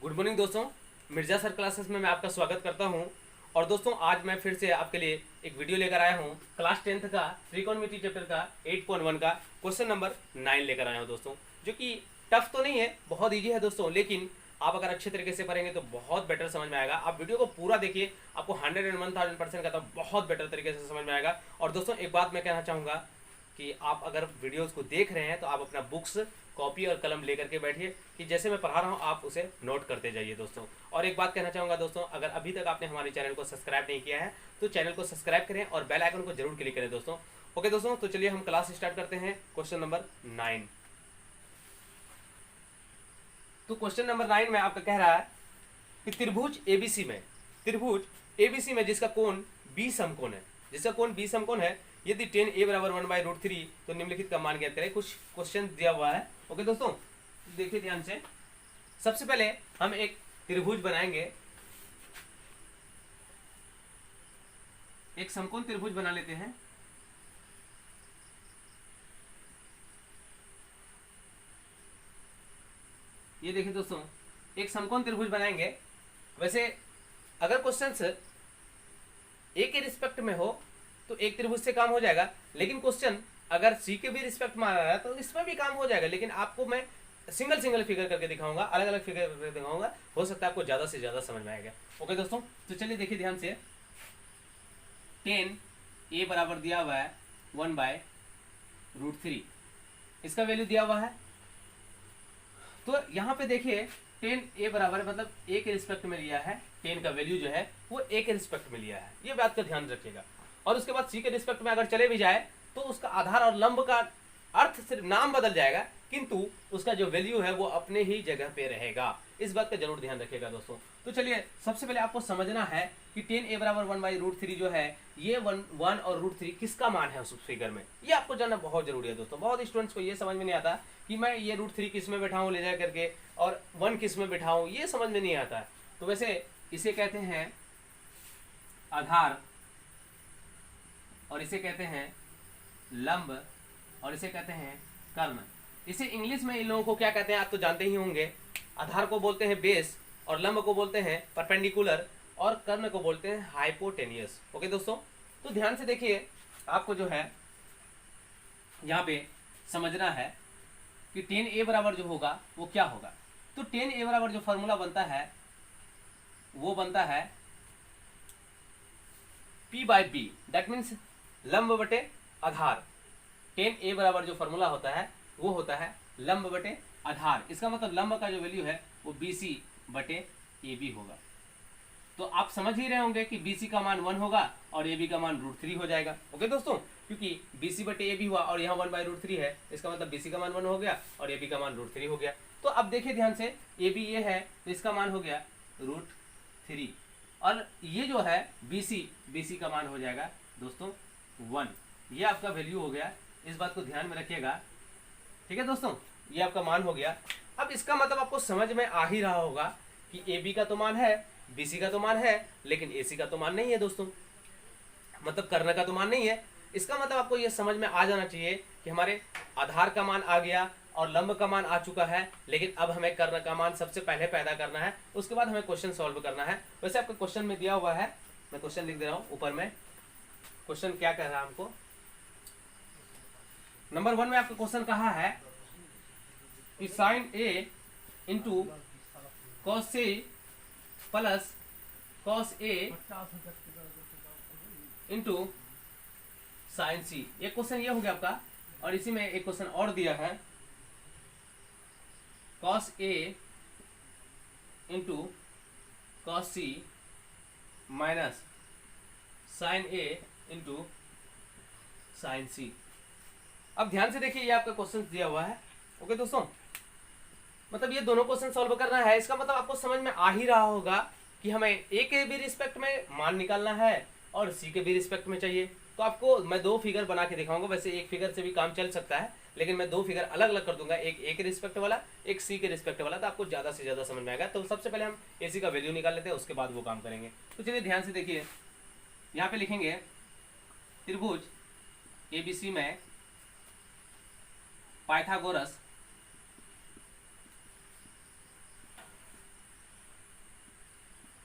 Good morning दोस्तों, Mirza sir classes में मैं आपका स्वागत करता हूं। और दोस्तों आज मैं फिर से आपके लिए एक वीडियो लेकर आया हूं। क्लास 10th का त्रिकोणमिति चैप्टर का 8.1 का क्वेश्चन नंबर 9 लेकर आया हूं दोस्तों, जो कि टफ तो नहीं है, बहुत ईजी है दोस्तों, लेकिन आप अगर अच्छे तरीके से पढ़ेंगे तो बहुत बेटर समझ में आएगा। आप वीडियो को पूरा देखिए, आपको 101,000% का तो बहुत बेटर तरीके से समझ में आएगा। और दोस्तों एक बात मैं कहना चाहूँगा कि आप अगर वीडियोस को देख रहे हैं तो आप अपना बुक्स, कॉपी और कलम लेकर के बैठिए कि जैसे मैं पढ़ा रहा हूँ आप उसे नोट करते जाइए दोस्तों। और एक बात कहना चाहूँगा दोस्तों, अगर अभी तक आपने हमारे चैनल को सब्सक्राइब नहीं किया है तो चैनल को सब्सक्राइब करें और बेल आइकन को जरूर क्लिक करें दोस्तों। ओके दोस्तों, तो चलिए हम क्लास स्टार्ट करते हैं। Question number 9। तो क्वेश्चन नंबर 9 में आपका कह रहा है कि त्रिभुज एबीसी में जिसका कोण बी समकोण है, यदि tan a बराबर 1/√3 तो निम्नलिखित का मान ज्ञात करें। कुछ क्वेश्चन दिया हुआ है। ओके दोस्तों, देखिए ध्यान से। सबसे पहले हम एक त्रिभुज बनाएंगे, एक समकोण त्रिभुज बना लेते हैं। ये देखिए दोस्तों, एक समकोण त्रिभुज बनाएंगे। वैसे अगर क्वेश्चंस ए के रिस्पेक्ट में हो तो एक त्रिभुज से काम हो जाएगा, लेकिन क्वेश्चन अगर सी के भी रिस्पेक्ट में आ रहा है तो इसमें भी काम हो जाएगा। लेकिन आपको मैं सिंगल फिगर करके दिखाऊंगा, अलग अलग फिगर करके दिखाऊंगा, हो सकता है आपको ज्यादा से ज्यादा समझ में आएगा। ओके दोस्तों, तो चलिए देखिए ध्यान से। tan a बराबर दिया हुआ है 1/√3, इसका वैल्यू दिया हुआ है। तो यहाँ पे देखिए tan a बराबर मतलब a के रिस्पेक्ट में लिया है, tan का वैल्यू जो है वो a के रिस्पेक्ट में लिया है, ये बात का ध्यान रखिएगा। और उसके बाद c के रिस्पेक्ट में अगर चले भी जाए तो उसका आधार और लंब का अर्थ सिर्फ नाम बदल जाएगा, किंतु उसका जो वैल्यू है वो अपने ही जगह पे रहेगा। इस बात का जरूर ध्यान रखिएगा दोस्तों। तो चलिए सबसे पहले आपको समझना है कि tan a बराबर 1/√3 जो है, ये 1 और √3 किसका मान है उस फिगर में, ये आपको जानना बहुत जरूरी है दोस्तों। बहुत स्टूडेंट्स को ये समझ में नहीं आता कि मैं ये √3 किस में बैठाऊं ले जा करके और 1 किस में बैठाऊं, ये समझ में नहीं आता। तो वैसे इसे कहते हैं आधार, और इसे कहते हैं लंब, और इसे कहते हैं कर्ण। इसे इंग्लिश में इन लोगों को क्या कहते हैं आप तो जानते ही होंगे। आधार को बोलते हैं बेस, और लंब को बोलते हैं परपेंडिकुलर, और कर्ण को बोलते हैं हाइपोटेनियस। ओके दोस्तों, तो ध्यान से देखिए, आपको जो है यहाँ पे समझना है कि tan a बराबर जो होगा वो क्या होगा। तो tan a बराबर जो फॉर्मूला बनता है वो बनता है P/B, दैट मीन्स लंब बटे आधार। tan a बराबर जो फॉर्मूला होता है वो होता है लंब बटे आधार। इसका मतलब लंब का जो वैल्यू है वो BC बटे AB होगा। तो आप समझ ही रहे होंगे कि BC का मान 1 होगा और AB का मान √3 हो जाएगा। ओके दोस्तों, क्योंकि BC बटे AB हुआ और यहाँ 1/√3 है, इसका मतलब BC का मान 1 हो गया और AB का मान √3 हो गया। तो अब देखिए ध्यान से, AB ये है तो इसका मान हो गया √3, और ये जो है BC का मान हो जाएगा दोस्तों 1। ये आपका वैल्यू हो गया, इस बात को ध्यान में रखिएगा। ठीक है दोस्तों, ये आपका मान हो गया। अब इसका मतलब आपको समझ में आ ही रहा होगा कि AB का तो मान है, BC का तो मान है, लेकिन AC का तो मान नहीं है दोस्तों, मतलब कर्ण का तो मान नहीं है। इसका मतलब आपको ये समझ में आ जाना चाहिए कि हमारे आधार का मान आ गया और लंब का मान आ चुका है, लेकिन अब हमें कर्ण का मान सबसे पहले पैदा करना है, उसके बाद हमें क्वेश्चन सॉल्व करना है। वैसे आपको क्वेश्चन में दिया हुआ है, मैं क्वेश्चन लिख दे रहा हूँ ऊपर में। क्वेश्चन क्या कह रहा है हमको, नंबर 1 में आपको क्वेश्चन कहा है कि sin A into cos C plus cos A into sin C। ये क्वेश्चन ये हो गया आपका। और इसी में एक क्वेश्चन और दिया है, cos A into cos C minus sin A into sin C। अब ध्यान से देखिए, ये आपका क्वेश्चन दिया हुआ है। ओके दोस्तों, मतलब ये दोनों क्वेश्चन सॉल्व करना है। इसका मतलब आपको समझ में आ ही रहा होगा कि हमें ए के भी रिस्पेक्ट में मान निकालना है और सी के भी रिस्पेक्ट में चाहिए। तो आपको मैं 2 फिगर बना के दिखाऊंगा। वैसे एक फिगर से भी काम चल सकता है, लेकिन मैं 2 फिगर अलग अलग कर दूंगा, एक ए के रिस्पेक्ट वाला, एक सी के रिस्पेक्ट वाला, तो आपको ज्यादा से ज्यादा समझ में आएगा। तो सबसे पहले हम ए सी का वैल्यू निकाल लेते हैं, उसके बाद वो काम करेंगे। तो चलिए ध्यान से देखिए, यहाँ पे लिखेंगे त्रिभुज एबीसी में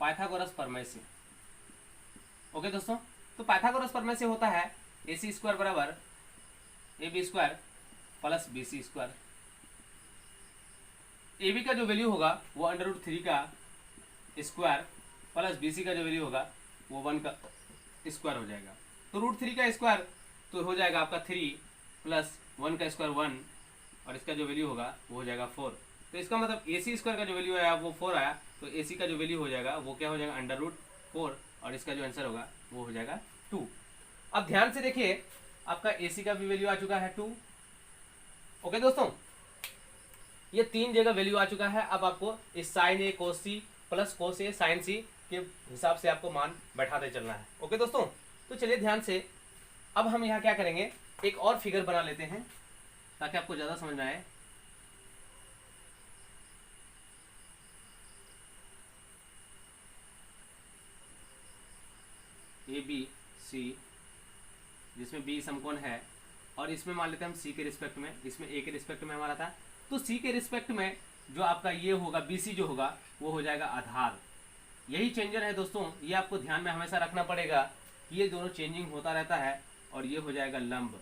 पाइथागोरस प्रमेय से। ओके दोस्तों, तो पाइथागोरस प्रमेय से होता है AC स्क्वायर बराबर AB square plus BC square. AB का जो वैल्यू होगा वो √3 का स्क्वायर प्लस BC का जो वैल्यू होगा वो 1 का स्क्वायर हो जाएगा। तो √3 का स्क्वायर तो हो जाएगा आपका 3 प्लस 1 का स्क्वायर 1 और इसका जो वैल्यू होगा वो हो जाएगा 4। तो इसका मतलब AC स्क्वायर का जो वैल्यू आया वो 4 आया, तो AC का जो वैल्यू हो जाएगा वो क्या हो जाएगा √4 और इसका जो आंसर होगा वो हो जाएगा 2। अब ध्यान से देखिए, आपका AC का भी वैल्यू आ चुका है 2। ओके दोस्तों, ये 3 जगह वैल्यू आ चुका है। अब आपको इस sine A cos C plus cos A sin C के हिसाब से आपको मान बैठाते चलना है। ओके दोस्तों, तो चलिए ध्यान से अब हम यहाँ क्या करेंगे, एक और फिगर बना लेते हैं ताकि आपको ज्यादा समझ में आए। ABC जिसमें B समकोण है और इसमें मान लेते हैं हम C के रिस्पेक्ट में, इसमें A के रिस्पेक्ट में हमारा था, तो C के रिस्पेक्ट में जो आपका ये होगा BC जो होगा वो हो जाएगा आधार। यही चेंजर है दोस्तों, ये आपको ध्यान में हमेशा रखना पड़ेगा कि ये दोनों चेंजिंग होता रहता है और ये हो जाएगा लंब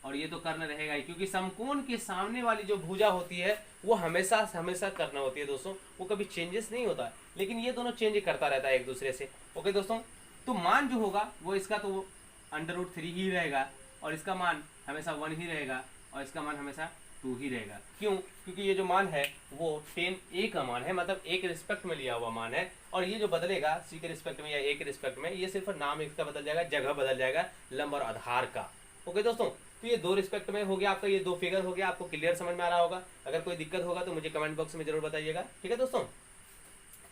और ये तो कर्ण रहेगा ही, क्योंकि समकोण के सामने वाली जो भुजा होती है वो हमेशा हमेशा कर्ण होती है दोस्तों, वो कभी चेंजेस नहीं होता, लेकिन ये दोनों चेंज करता रहता है एक दूसरे से। ओके दोस्तों, तो मान जो होगा वो इसका तो √3 ही रहेगा और इसका मान हमेशा 1 ही रहेगा और इसका मान हमेशा 2 ही रहेगा। क्यों? क्योंकि ये जो मान है वो tan A का मान है, मतलब A के रिस्पेक्ट में लिया हुआ मान है, और ये जो बदलेगा C के रिस्पेक्ट में या A के रिस्पेक्ट में, ये सिर्फ नाम इसका बदल जाएगा, जगह बदल जाएगा लंब और आधार का। ओके दोस्तों, तो ये 2 रिस्पेक्ट में हो गया आपका, ये 2 फिगर हो गया। आपको क्लियर समझ में आ रहा होगा? अगर कोई दिक्कत होगा तो मुझे कमेंट बॉक्स में जरूर बताइएगा, ठीक है दोस्तों।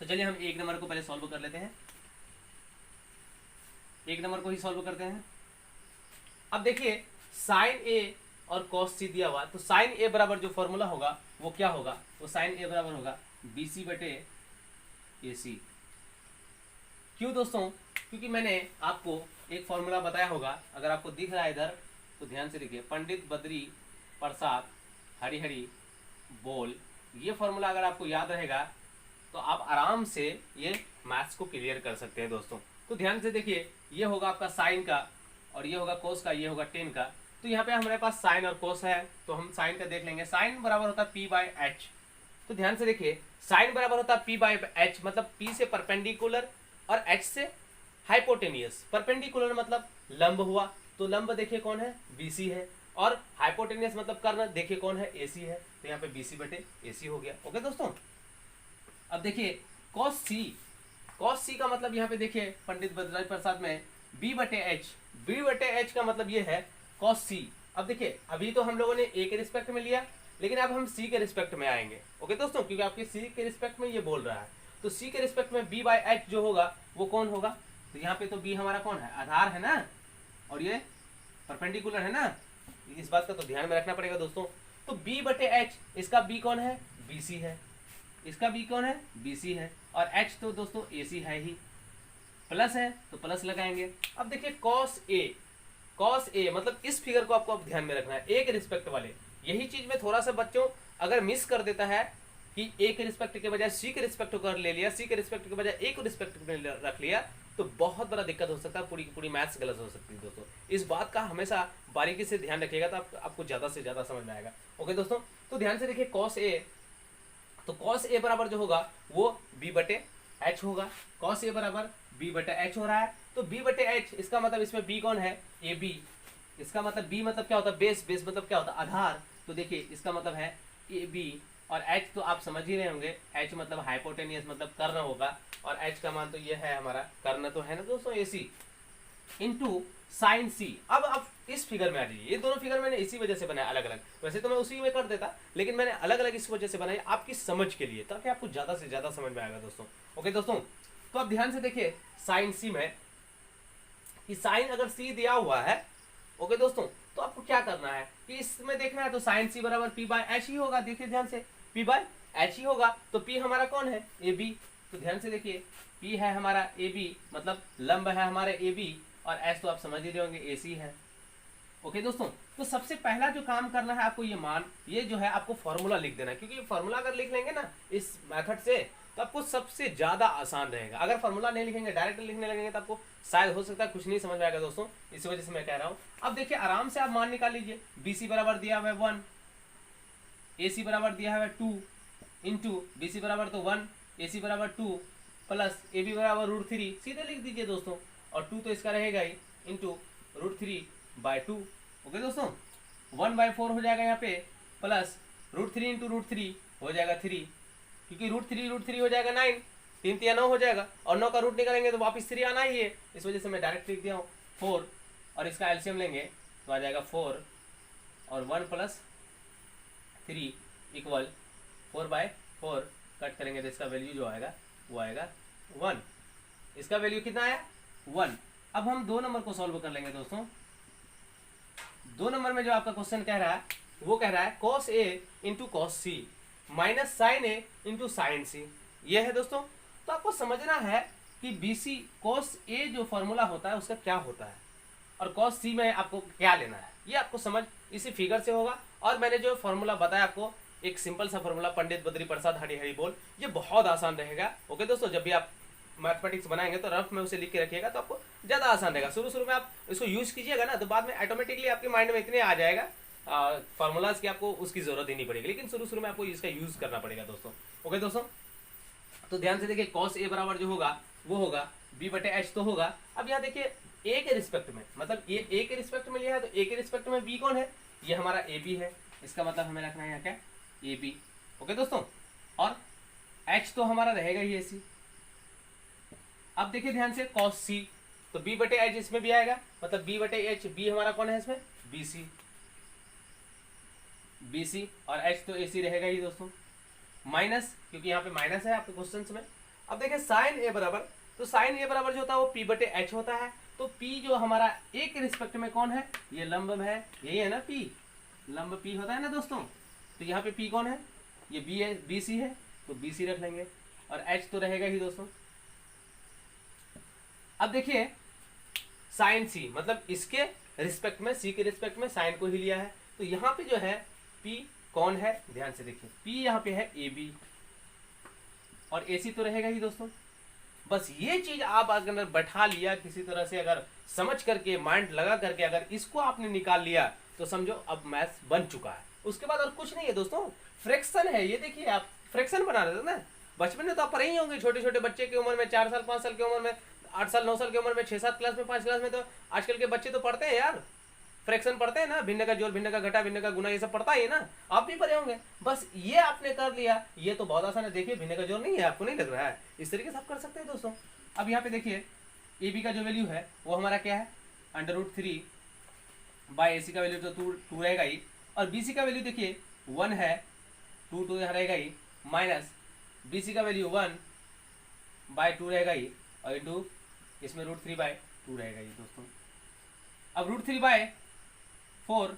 तो चलिए हम 1 नंबर को पहले सॉल्व कर लेते हैं, 1 नंबर को ही सॉल्व करते हैं। अब देखिए साइन A और cos C दिया हुआ, तो साइन A बराबर जो फॉर्मूला होगा वो क्या होगा, वो साइन A बराबर होगा BC बटे AC। क्यों दोस्तों? क्योंकि मैंने आपको एक फॉर्मूला बताया होगा, अगर आपको दिख रहा है इधर तो ध्यान से देखिए, पंडित बद्री प्रसाद हरिहरी बोल, ये फॉर्मूला अगर आपको याद रहेगा तो आप आराम से ये मैथ्स को क्लियर कर सकते हैं दोस्तों। तो ध्यान से देखिए, ये होगा आपका साइन का और ये होगा कोस का, ये होगा टेन का। तो यहाँ पे हमारे पास साइन और कोस है, तो हम साइन का देख लेंगे। साइन बराबर होता है P/H। तो ध्यान से देखिए, साइन बराबर होता है P/H, मतलब P से परपेंडिकुलर और H से हाइपोटेनियस। परपेंडिकुलर मतलब लंब हुआ, तो लंब देखिए कौन है, BC है, और हाइपोटेनियस मतलब कर्ण देखिए कौन है, AC है। तो यहाँ पे BC बटे AC हो गया। ओके दोस्तों, अब देखिए cos C का मतलब यहाँ पे देखिए पंडित बद्री प्रसाद में B/H का मतलब ये है cos C। अब देखिए अभी तो हम लोगों ने A के रिस्पेक्ट में लिया, लेकिन अब हम C के रिस्पेक्ट में आएंगे। ओके दोस्तों, क्योंकि आपके C के रिस्पेक्ट में ये बोल रहा है, तो C के रिस्पेक्ट में B/H जो होगा वो कौन होगा, तो यहाँ पे तो B हमारा कौन है, आधार है ना, और ये परपेंडिकुलर है ना, इस बात का तो ध्यान में रखना पड़ेगा दोस्तों। तो B/H, इसका B कौन है, BC है, इसका B कौन है, BC है, और H तो दोस्तों AC है ही, प्लस है तो प्लस लगाएंगे। अब देखिए cos A मतलब इस फिगर को आपको अब ध्यान में रखना है, A के रिस्पेक्ट वाले। यही चीज में थोड़ा सा बच्चों अगर मिस कर देता है कि A के रिस्पेक्ट के बजाय C के रिस्पेक्ट कर ले लिया, C के रिस्पेक्ट के बजाय A को रिस्पेक्ट में रख लिया, तो बहुत बड़ा दिक्कत हो सकता है, पूरी की पूरी मैथ्स गलत हो सकती है दोस्तों। इस बात का हमेशा बारीकी से ध्यान रखिएगा, तो आपको ज्यादा से ज्यादा समझ में आएगा। ओके दोस्तों, तो ध्यान से देखिए cos A, तो cos A बराबर जो होगा वो B/H होगा। cos A बराबर B/H हो रहा है, तो B/H इसका मतलब इसमें B कौन है, AB। इसका मतलब B मतलब क्या होता है, बेस मतलब क्या होता है, आधार। तो देखिए इसका मतलब है AB, और H तो आप समझ ही रहे होंगे, H मतलब हाइपोटेनियस मतलब कर्ण होगा, और H का मान तो ये है हमारा कर्ण तो है ना दोस्तों, AC इंटू साइन C। अब आप इस फिगर में आ जाइए, ये दोनों फिगर मैंने इसी वजह से बनाया अलग अलग, वैसे तो मैं उसी में कर देता, लेकिन मैंने अलग अलग इस वजह से बनाई आपकी समझ के लिए, ताकि आपको ज्यादा से ज्यादा समझ में आएगा दोस्तों। ओके दोस्तों, तो आप ध्यान से देखिए साइन C में, कि साइन अगर C दिया हुआ है, ओके दोस्तों, तो आपको क्या करना है कि इसमें देखना है, तो साइन C बराबर P/H ही होगा। देखिए ध्यान से, P/H ही होगा, तो P हमारा कौन है, AB। तो ध्यान से देखिए, P है हमारा AB, मतलब लंब है हमारे AB, और H तो आप समझ ही रहे होंगे AC है। ओके दोस्तों, तो सबसे पहला जो काम करना है आपको, ये मान, ये जो है आपको फॉर्मूला लिख देना है, क्योंकि फॉर्मूला अगर लिख लेंगे ना इस मेथड से, तो आपको सबसे ज्यादा आसान रहेगा। अगर फॉर्मूला नहीं लिखेंगे, डायरेक्ट लिखने लगेंगे तो आपको शायद हो सकता है कुछ नहीं समझ में आएगा दोस्तों, इसी वजह से मैं कह रहा हूं। अब देखिए आराम से आप मान निकाल लीजिए, BC बराबर दिया हुआ है 1, AC बराबर दिया हुआ है 2 इंटू BC बराबर तो 1, AC बराबर 2 प्लस AB बराबर √3, सीधे लिख दीजिए दोस्तों, और 2 तो इसका रहेगा ही, इंटू √3/2। ओके दोस्तों, 1/4 हो जाएगा यहाँ पे, प्लस √3 इंटू √3 हो जाएगा 3, क्योंकि √3 हो जाएगा 9, 3 3 9 हो जाएगा, और 9 का रूट निकालेंगे तो वापस 3 आना ही है, इस वजह से मैं डायरेक्ट लिख दिया हूँ 4, और इसका एलसीएम लेंगे तो आ जाएगा 4 और 1 प्लस 3 इक्वल 4/4, कट करेंगे तो इसका वैल्यू जो आएगा वो आएगा 1। इसका वैल्यू कितना आया 1। अब हम 2 नंबर को सॉल्व कर लेंगे दोस्तों। 2 नंबर में जो आपका क्वेश्चन कह रहा है वो कह रहा है cos A into cos C minus sine A into sine C, ये है दोस्तों। तो आपको समझना है कि BC cos A जो फॉर्मूला होता है उसका क्या होता है, और cos C में आपको क्या लेना है, ये आपको समझ इसी फिगर से होगा। और मैंने जो फॉर्मूला बताया आपको, एक सिंपल सा फॉर्मूला, पंडित बद्री प्रसाद हरी हरी बोल, ये बहुत आसान रहेगा। ओके दोस्तों, जब भी आप मैथमेटिक्स बनाएंगे तो रफ में उसे लिख के रखिएगा तो आपको ज़्यादा आसान रहेगा। शुरू में आप इसको यूज़ कीजिएगा ना, तो बाद में ऑटोमेटिकली आपके माइंड में इतने आ जाएगा फार्मूलाज की, आपको उसकी जरूरत ही नहीं पड़ेगी, लेकिन शुरू में आपको इसका यूज़ करना पड़ेगा दोस्तों। ओके दोस्तों, तो ध्यान से देखिए, cos A बराबर जो होगा वो होगा B/H तो होगा। अब यहाँ देखिए A के रिस्पेक्ट में, मतलब ये A के रिस्पेक्ट में लिया है, तो A के रिस्पेक्ट में B कौन है, ये हमारा AB है, इसका मतलब हमें रखना है यहाँ क्या AB। ओके दोस्तों, और H तो हमारा रहेगा ही AC। अब देखिए ध्यान से cos C, तो B/H इसमें भी आएगा, मतलब B/H, B हमारा कौन है इसमें BC, और H तो AC रहेगा ही दोस्तों, माइनस, क्योंकि यहाँ पे माइनस है आपके क्वेश्चंस में। अब देखिए साइन A बराबर, तो साइन A बराबर जो होता है वो P/H होता है, तो P जो हमारा A के रिस्पेक्ट में कौन है, ये लंब है, यही है ना P, लंब P होता है ना दोस्तों। तो यहाँ पे P कौन है, ये B है, BC है, तो BC रख लेंगे, और H तो रहेगा ही दोस्तों। अब देखिए साइन C, मतलब इसके रिस्पेक्ट में, C के रिस्पेक्ट में साइन को ही लिया है, तो यहाँ पे जो है P कौन है, ध्यान से देखिए, P यहाँ पे है AB, और AC तो रहेगा ही दोस्तों। बस ये चीज आप अगर बैठा लिया किसी तरह से, अगर समझ करके, माइंड लगा करके अगर इसको आपने निकाल लिया, तो समझो अब मैथ्स बन चुका है। उसके बाद और कुछ नहीं है दोस्तों, फ्रैक्शन है। ये देखिए आप फ्रैक्शन बना रहे थे ना बचपन में, तो आप पढ़े ही होंगे, छोटे छोटे बच्चे की उम्र में, 4 साल 5 साल की उम्र में, 8 साल 9 साल की उम्र में, 6 7 क्लास में, 5 क्लास में, तो आजकल के बच्चे तो पढ़ते हैं यार, फ्रैक्शन पढ़ते हैं ना, भिन्न का जोड़, भिन्न का घटा, भिन्न का गुना, ये सब पढ़ता ही है ना, आप भी पढ़े होंगे। बस ये आपने कर लिया, ये तो बहुत आसान है। देखिए भिन्न का जोड़ नहीं है, आपको नहीं लग रहा है, इस तरीके से आप कर सकते हैं दोस्तों। अब यहाँ पे देखिए AB का जो वैल्यू है वो हमारा क्या है, √3/AC का वैल्यू तो 2 रहेगा ही, और BC का वैल्यू देखिए 1 है, 2 तो यहाँ रहेगा ही, माइनस BC का वैल्यू 1/2 रहेगा ही, और इंटू इसमें √3/2 रहेगा ही दोस्तों। अब √3/4,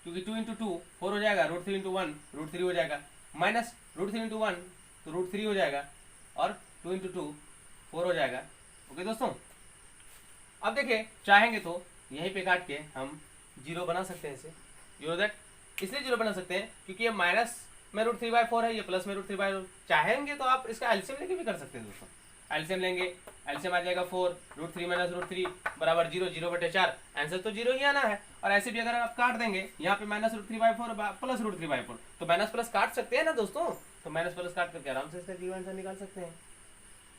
क्योंकि 2 इंटू 2 4 हो जाएगा, √3 इंटू 1 √3 हो जाएगा, माइनस √3 इंटू 1 तो √3 हो जाएगा, और 2 इंटू 2 4 हो जाएगा। ओके दोस्तों, अब देखिए चाहेंगे तो यहीं पे काट के हम 0 बना सकते हैं, इसे 0 दैट इसलिए 0 बना सकते हैं क्योंकि ये माइनस में √3/4 है, ये प्लस में √3/4, चाहेंगे तो आप इसका एलसीएम लेके भी कर सकते हैं दोस्तों। एलसीएम लेंगे, एलसीएम आ जाएगा 4, √3 माइनस √3 बराबर 0, 0/4, आंसर तो 0 ही आना है। और ऐसे भी अगर आप काट देंगे, यहाँ पे माइनस √3/4 प्लस √3/4, तो माइनस प्लस काट सकते हैं ना दोस्तों, तो माइनस प्लस काट करके आराम से इसका जीरो आंसर निकाल सकते हैं।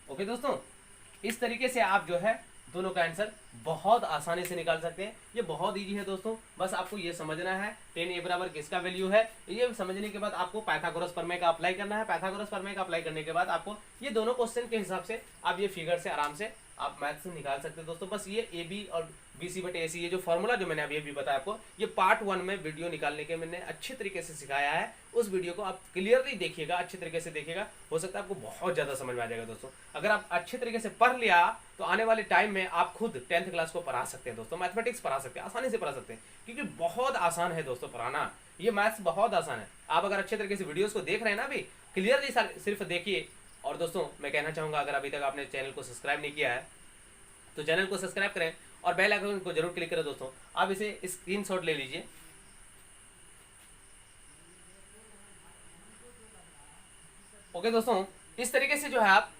ओके दोस्तों, इस तरीके से आप जो है दोनों का आंसर बहुत आसानी से निकाल सकते हैं। ये बहुत इजी है दोस्तों, बस आपको ये समझना है 10A बराबर किसका वैल्यू है। ये समझने के बाद आपको पाइथागोरस प्रमेय का अप्लाई करना है। पाइथागोरस प्रमेय का अप्लाई करने के बाद आपको ये दोनों क्वेश्चन के हिसाब से आप ये फिगर से आराम से आप मैथ से निकाल सकते हैं दोस्तों। बस ये AB और BC/AC ये जो फॉर्मूला जो मैंने अभी अभी बताया आपको, ये पार्ट 1 में वीडियो निकालने के मैंने अच्छे तरीके से सिखाया है। उस वीडियो को आप क्लियरली देखिएगा, अच्छे तरीके से देखिएगा, हो सकता है आपको बहुत ज़्यादा समझ में आ जाएगा दोस्तों। अगर आप अच्छे तरीके से पढ़ लिया तो आने वाले टाइम में आप खुद 10th क्लास को पढ़ा सकते हैं दोस्तों, मैथमेटिक्स पढ़ा सकते हैं, आसानी से पढ़ा सकते हैं, क्योंकि बहुत आसान है दोस्तों पढ़ाना। ये मैथ्स बहुत आसान है। आप अगर अच्छे तरीके से वीडियोस को देख रहे हैं ना अभी, क्लियरली सिर्फ देखिए। और दोस्तों मैं कहना चाहूँगा, अगर अभी तक आपने चैनल को सब्सक्राइब नहीं किया है तो चैनल को सब्सक्राइब करें और बेल आइकन को जरूर क्लिक करें दोस्तों। आप इसे स्क्रीनशॉट ले लीजिए। ओके दोस्तों, इस तरीके से जो है आप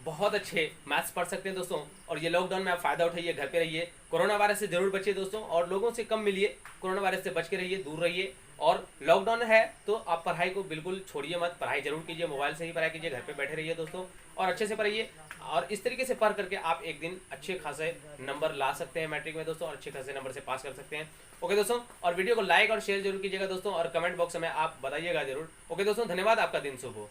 बहुत अच्छे मैथ्स पढ़ सकते हैं दोस्तों। और ये लॉकडाउन में आप फ़ायदा उठाइए, घर पे रहिए, कोरोना वायरस से जरूर बचिए दोस्तों, और लोगों से कम मिलिए, कोरोना वायरस से बच के रहिए, दूर रहिए। और लॉकडाउन है तो आप पढ़ाई को बिल्कुल छोड़िए मत, पढ़ाई जरूर कीजिए, मोबाइल से ही पढ़ाई कीजिए, घर पे बैठे रहिए दोस्तों, और अच्छे से पढ़िए। और इस तरीके से पढ़ करके आप एक दिन अच्छे खासे नंबर ला सकते हैं मैट्रिक में दोस्तों, और अच्छे खासे नंबर से पास कर सकते हैं। ओके दोस्तों, और वीडियो को लाइक और शेयर जरूर कीजिएगा दोस्तों, और कमेंट बॉक्स में आप बताइएगा जरूर। ओके दोस्तों, धन्यवाद, आपका दिन शुभ हो।